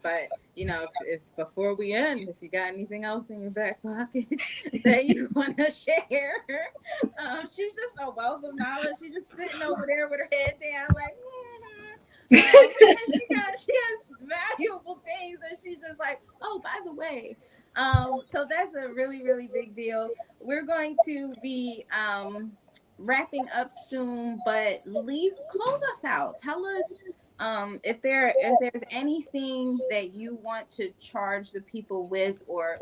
But if before we end, if you got anything else in your back pocket that you want to share, she's just a wealth of knowledge. She's just sitting over there with her head down, like, she has valuable things, and she's just like, oh, by the way. So that's a really, really big deal. We're going to be wrapping up soon, but close us out. Tell us if there's anything that you want to charge the people with, or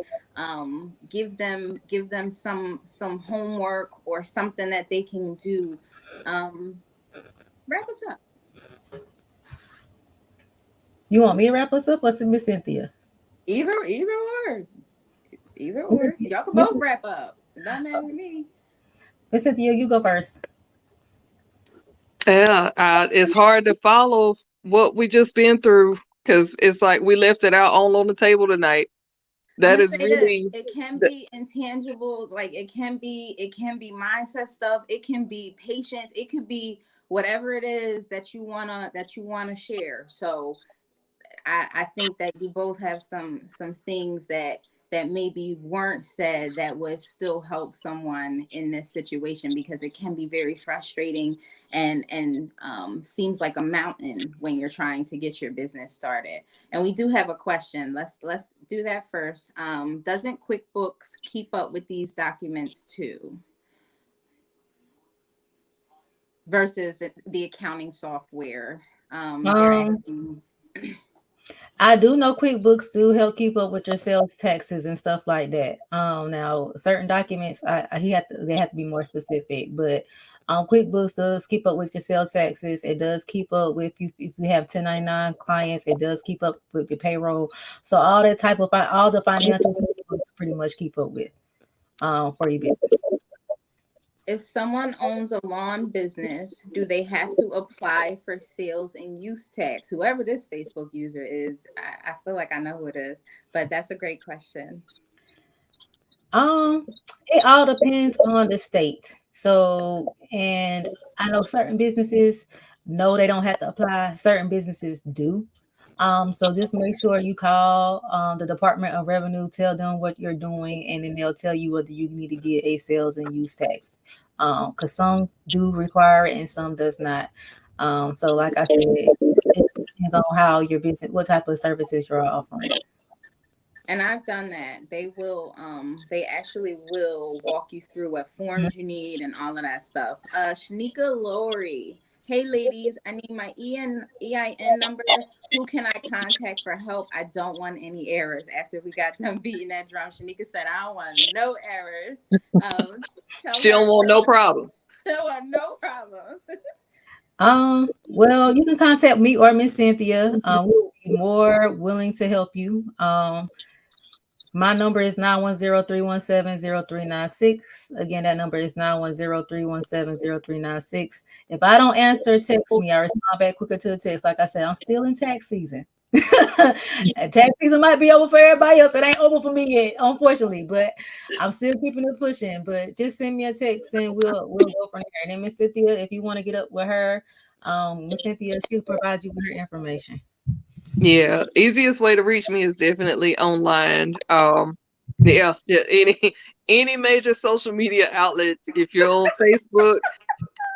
give them some homework or something that they can do. Wrap us up. You want me to wrap us up or Miss Cynthia? Either or, either or. Y'all can Miss both wrap up. It don't matter to me. Miss Cynthia, you go first. Yeah, it's hard to follow what we just been through because it's like we left it out all on the table tonight. I'm That gonna is say this. really It can the, be intangible, like it can be mindset stuff. It can be patience. It could be whatever it is that you wanna share. So I think that you both have some things that maybe weren't said that would still help someone in this situation, because it can be very frustrating, and seems like a mountain when you're trying to get your business started. And we do have a question. Let's do that first. Doesn't QuickBooks keep up with these documents too, versus the accounting software? They're Um, asking. I do know QuickBooks do help keep up with your sales taxes and stuff like that. Now certain documents, they have to be more specific, but QuickBooks does keep up with your sales taxes. It does keep up with you if you have 1099 clients. It does keep up with your payroll. So all the financials QuickBooks pretty much keep up with for your business. If someone owns a lawn business, do they have to apply for sales and use tax? Whoever this Facebook user is, I feel like I know who it is, but that's a great question. Um, it all depends on the state. So, and I know certain businesses, no, they don't have to apply. Certain businesses do. So just make sure you call the Department of Revenue, tell them what you're doing, and then they'll tell you whether you need to get a sales and use tax. Because some do require it and some does not. So like I said, it depends on how your business, what type of services you're offering. And I've done that. They actually will walk you through what forms you need and all of that stuff. Shanika Lowry Hey ladies, I need my EIN number. Who can I contact for help? I don't want any errors. After we got done beating that drum, Shanika said, I don't want no errors. Tell She don't her want no problem. I don't want no problems. Well, you can contact me or Miss Cynthia. We'll be more willing to help you. My number is 910-317-0396. Again, that number is 910-317-0396. If I don't answer, text me. I respond back quicker to the text. Like I said, I'm still in tax season. Tax season might be over for everybody else. It ain't over for me yet, unfortunately. But I'm still keeping it pushing. But just send me a text and we'll go from there. And then Miss Cynthia, if you want to get up with her, Miss Cynthia, she'll provide you with her information. Yeah, easiest way to reach me is definitely online. Yeah, any major social media outlet. If you're on Facebook,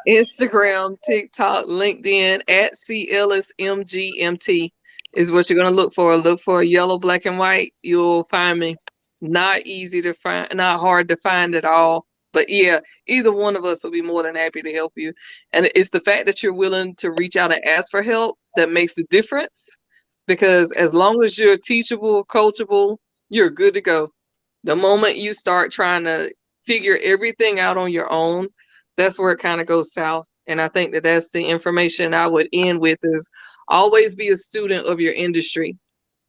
Instagram, TikTok, LinkedIn, at CEllisMGMT is what you're gonna look for. Look for yellow, black, and white. You'll find me. Not easy to find, not hard to find at all. But yeah, either one of us will be more than happy to help you. And it's the fact that you're willing to reach out and ask for help that makes the difference. Because as long as you're teachable, coachable, you're good to go. The moment you start trying to figure everything out on your own, that's where it kind of goes south. And I think that that's the information I would end with is always be a student of your industry.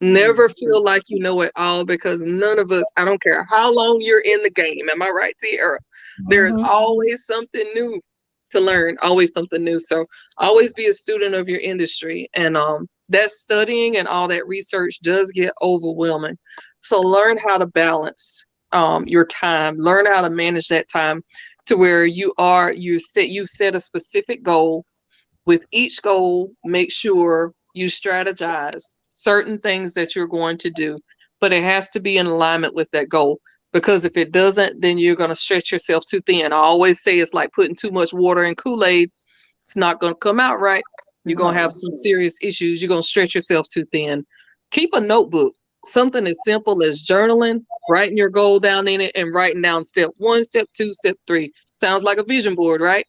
Never feel like you know it all because none of us, I don't care how long you're in the game. Am I right, Tierra? There is always something new to learn, always something new. So always be a student of your industry. And that studying and all that research does get overwhelming. So learn how to balance your time, learn how to manage that time to where you set a specific goal. With each goal, make sure you strategize certain things that you're going to do, but it has to be in alignment with that goal. Because if it doesn't, then you're going to stretch yourself too thin. I always say it's like putting too much water in Kool-Aid. It's not going to come out right. You're going to have some serious issues. You're going to stretch yourself too thin. Keep a notebook, something as simple as journaling, writing your goal down in it, and writing down step 1, step 2, step 3. Sounds like a vision board, right?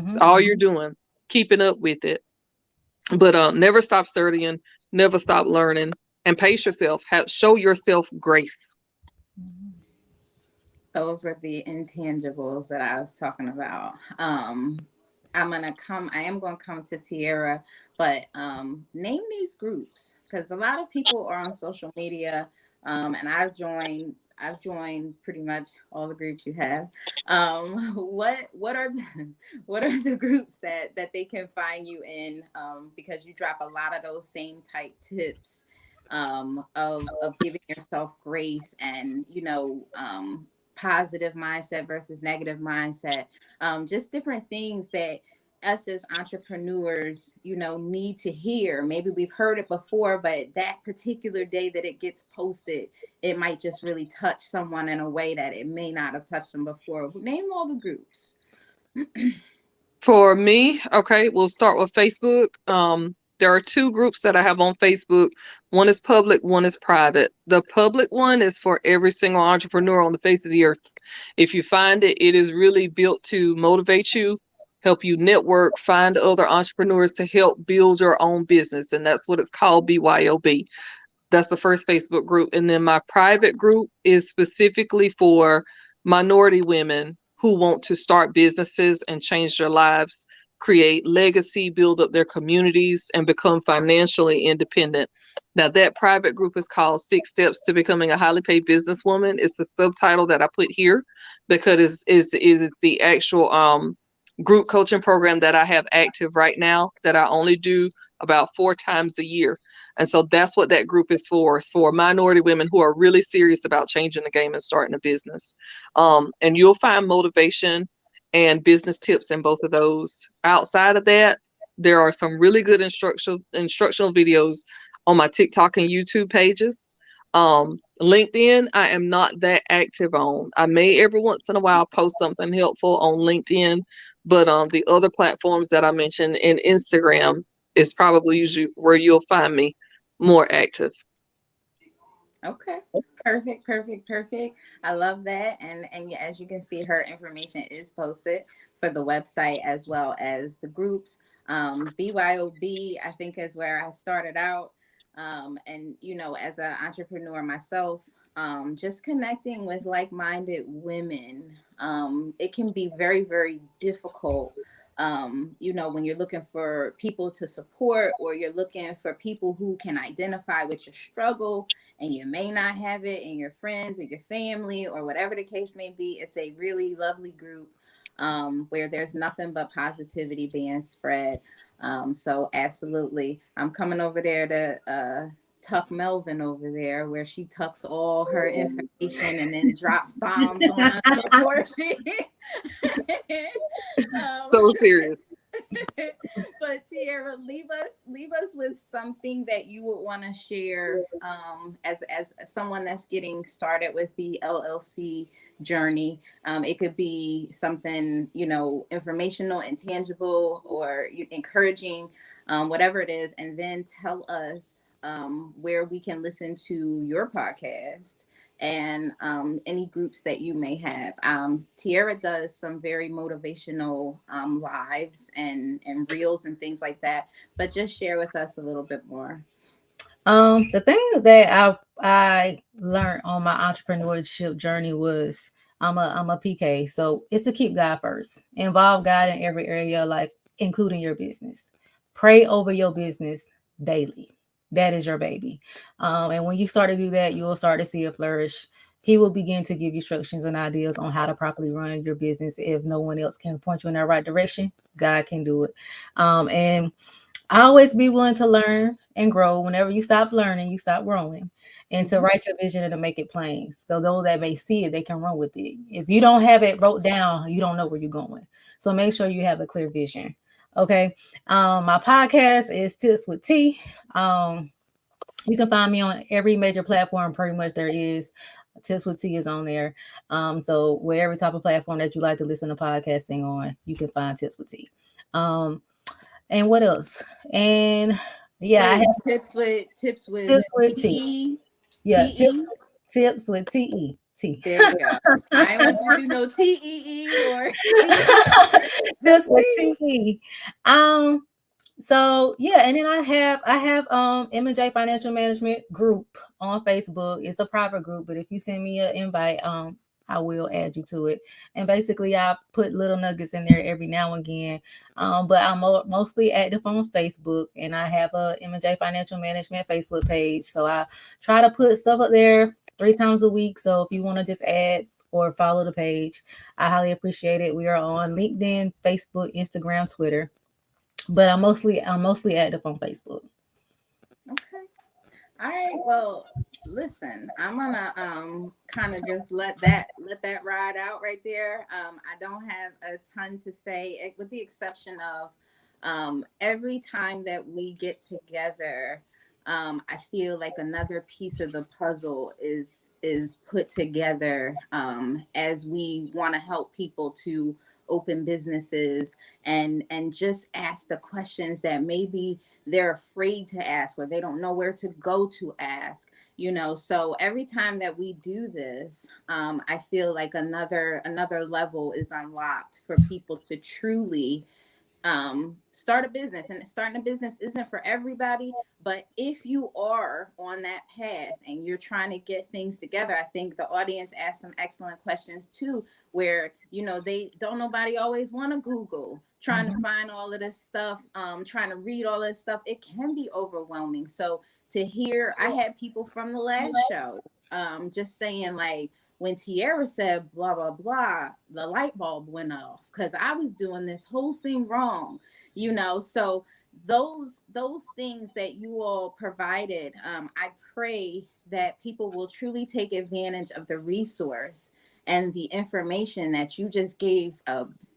It's all you're doing, keeping up with it. But never stop studying, never stop learning, and pace yourself. Show yourself grace. Those were the intangibles that I was talking about. I am going to come to Tierra, but name these groups because a lot of people are on social media, and I've joined pretty much all the groups you have. What are the groups that they can find you in? Because you drop a lot of those same type tips of giving yourself grace and positive mindset versus negative mindset. Just different things that us as entrepreneurs, need to hear. Maybe we've heard it before, but that particular day that it gets posted, it might just really touch someone in a way that it may not have touched them before. Name all the groups. For me, okay, we'll start with Facebook. There are 2 groups that I have on Facebook. One is public, one is private. The public one is for every single entrepreneur on the face of the earth. If you find it, it is really built to motivate you, help you network, find other entrepreneurs to help build your own business. And that's what it's called, BYOB. That's the first Facebook group. And then my private group is specifically for minority women who want to start businesses and change their lives, create legacy, build up their communities, and become financially independent. Now, that private group is called 6 Steps to Becoming a Highly Paid Businesswoman. It's the subtitle that I put here because is the actual group coaching program that I have active right now that I only do about 4 times a year. And so that's what that group is for. It's for minority women who are really serious about changing the game and starting a business. And you'll find motivation and business tips in both of those. Outside of that, there are some really good instructional videos on my TikTok and YouTube pages. LinkedIn, I am not that active on. I may every once in a while post something helpful on LinkedIn, but on the other platforms that I mentioned, and Instagram is probably usually where you'll find me more active. Okay. Perfect. I love that. And yeah, as you can see, her information is posted for the website as well as the groups. BYOB, I think, is where I started out. And as an entrepreneur myself, just connecting with like-minded women, it can be very, very difficult. When you're looking for people to support, or you're looking for people who can identify with your struggle, and you may not have it in your friends or your family or whatever the case may be. It's a really lovely group, where there's nothing but positivity being spread. So absolutely, I'm coming over there to tuck Melvin over there, where she tucks all her information and then drops bombs on us before she. um, So serious. but Tierra, leave us with something that you would want to share, as someone that's getting started with the LLC journey. It could be something, informational and tangible, or encouraging, whatever it is, and then tell us where we can listen to your podcast, and any groups that you may have. Tierra does some very motivational lives and reels and things like that, but just share with us a little bit more. The thing that I learned on my entrepreneurship journey was I'm a PK, so it's to keep God first. Involve God in every area of your life, including your business. Pray over your business daily. That is your baby. And when you start to do that, you will start to see it flourish. He will begin to give you instructions and ideas on how to properly run your business. If no one else can point you in that right direction, God can do it. And always be willing to learn and grow. Whenever you stop learning, you stop growing. And to Mm-hmm. write your vision and to make it plain. So those that may see it, they can run with it. If you don't have it wrote down, you don't know where you're going. So make sure you have a clear vision. Okay. My podcast is Tips with T. You can find me on every major platform, pretty much there is. Tips with T is on there. So whatever type of platform that you like to listen to podcasting on, you can find Tips with T. Um, and what else? And yeah, I have Wait, tips with tips with T. TE. Yeah, TE. tips with T. There we go. I ain't want you to do no TEE or TE, Tips just with T. T. Um, So yeah, and then I have M&J Financial Management group on Facebook. It's a private group, but if you send me an invite, I will add you to it. And basically, I put little nuggets in there every now and again. But I'm mostly active on Facebook, and I have a M&J Financial Management Facebook page. So I try to put stuff up there 3 times a week. So if you want to just add or follow the page, I highly appreciate it. We are on LinkedIn, Facebook, Instagram, Twitter, but I'm mostly active on Facebook. Okay. All right. Well, listen, I'm gonna kind of just let that ride out right there. I don't have a ton to say, with the exception of every time that we get together, I feel like another piece of the puzzle is put together, as we want to help people to open businesses, and just ask the questions that maybe they're afraid to ask, or they don't know where to go to ask. So every time that we do this, I feel like another level is unlocked for people to truly start a business. And starting a business isn't for everybody, but if you are on that path and you're trying to get things together, I think the audience asked some excellent questions too, where they don't nobody always want to Google, trying to Mhm. find all of this stuff, trying to read all this stuff. It can be overwhelming. So to hear, I had people from the last show just saying, like, when Tierra said blah blah blah, the light bulb went off, because I was doing this whole thing wrong. So those things that you all provided, I pray that people will truly take advantage of the resource and the information that you just gave,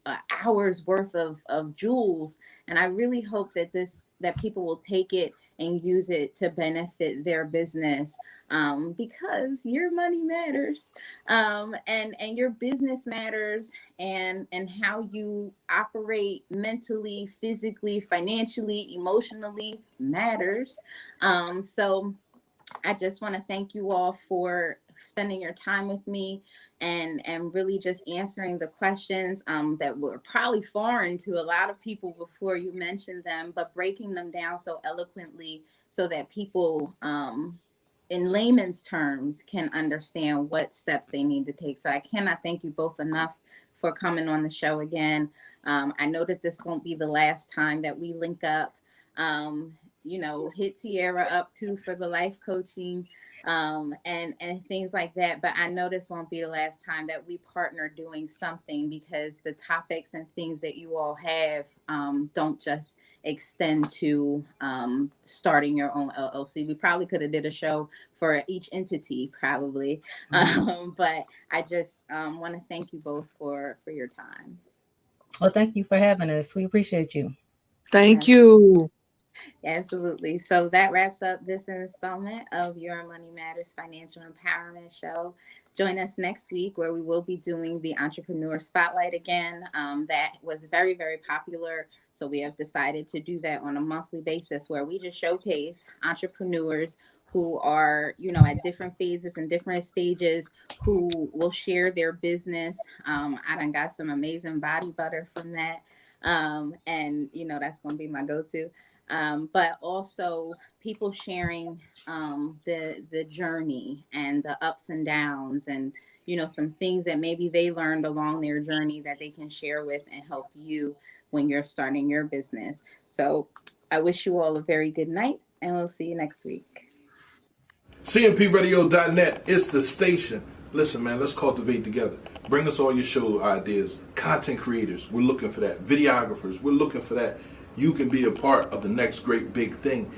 a hour's worth of jewels. And I really hope that people will take it and use it to benefit their business, because your money matters, and your business matters, and how you operate mentally, physically, financially, emotionally matters. So I just want to thank you all for spending your time with me and really just answering the questions that were probably foreign to a lot of people before you mentioned them, but breaking them down so eloquently so that people in layman's terms can understand what steps they need to take. So I cannot thank you both enough for coming on the show again. I know that this won't be the last time that we link up. Hit Tierra up too for the life coaching and things like that. But I know this won't be the last time that we partner doing something, because the topics and things that you all have don't just extend to starting your own LLC. We probably could have did a show for each entity, probably. But I just want to thank you both for your time. Well, thank you for having us. We appreciate you. Thank you. Absolutely. So that wraps up this installment of Your Money Matters Financial Empowerment Show. Join us next week, where we will be doing the Entrepreneur Spotlight again. That was very, very popular. So we have decided to do that on a monthly basis, where we just showcase entrepreneurs who are, at different phases and different stages, who will share their business. I done got some amazing body butter from that. And that's going to be my go-to. But also people sharing the journey and the ups and downs, and some things that maybe they learned along their journey that they can share with and help you when you're starting your business. So I wish you all a very good night, and we'll see you next week. CMPradio.net, it's the station. Listen, man, let's cultivate together. Bring us all your show ideas. Content creators, we're looking for that. Videographers, we're looking for that. You can be a part of the next great big thing.